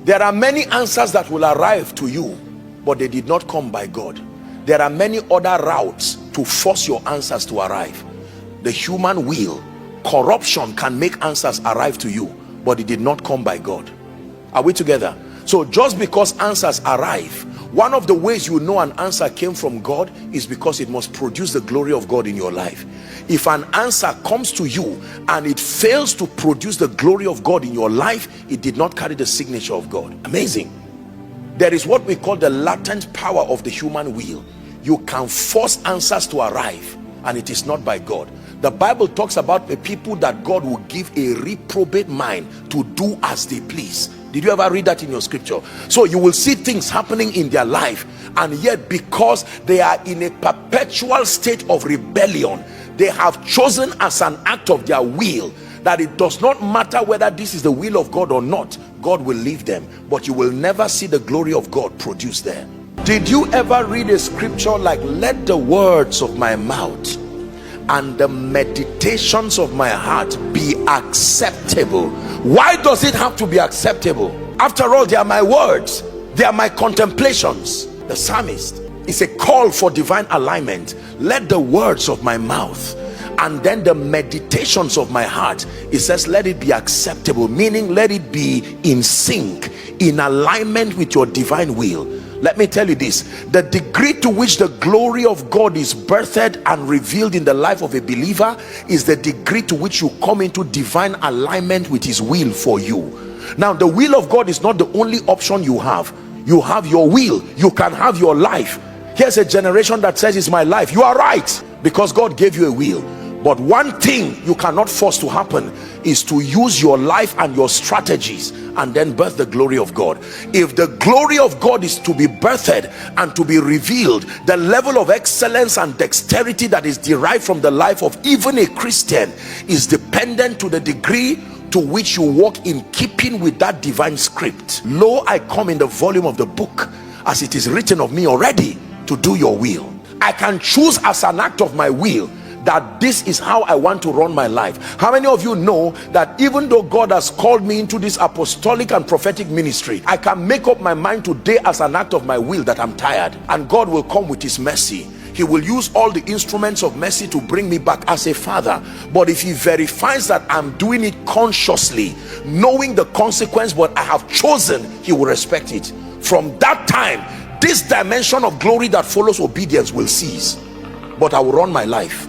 There are many answers that will arrive to you, but they did not come by God. There are many other routes to force your answers to arrive. The human will, corruption can make answers arrive to you, but it did not come by God. Are we together? So just because answers arrive, one of the ways you know an answer came from God is because it must produce the glory of God in your life. If an answer comes to you and it fails to produce the glory of God in your life, it did not carry the signature of God. Amazing. There is what we call the latent power of the human will. You can force answers to arrive, and it is not by God. The Bible talks about a people that God will give a reprobate mind to do as they please. Did you ever read that in your scripture? So you will see things happening in their life, and yet because they are in a perpetual state of rebellion, they have chosen as an act of their will that it does not matter whether this is the will of God or not, God will leave them, but you will never see the glory of God produced there. Did you ever read a scripture like, let the words of my mouth and the meditations of my heart be acceptable? Why does it have to be acceptable? After all, they are my words, they are my contemplations. The psalmist is a call for divine alignment. Let the words of my mouth and then the meditations of my heart, it says, let it be acceptable, meaning let it be in sync, in alignment with your divine will. Let me tell you this, the degree to which the glory of God is birthed and revealed in the life of a believer is the degree to which you come into divine alignment with his will for you. Now, the will of God is not the only option you have. You have your will, you can have your life. Here's a generation that says it's my life. You are right, because God gave you a will. But one thing you cannot force to happen is to use your life and your strategies and then birth the glory of God. If the glory of God is to be birthed and to be revealed, the level of excellence and dexterity that is derived from the life of even a Christian is dependent to the degree to which you walk in keeping with that divine script. Lo, I come in the volume of the book, as it is written of me already, to do your will. I can choose as an act of my will that this is how I want to run my life. How many of you know that even though God has called me into this apostolic and prophetic ministry, I can make up my mind today as an act of my will that I'm tired, and God will come with his mercy. He will use all the instruments of mercy to bring me back as a father. But if he verifies that I'm doing it consciously, knowing the consequence, but I have chosen, he will respect it. From that time, this dimension of glory that follows obedience will cease, but I will run my life.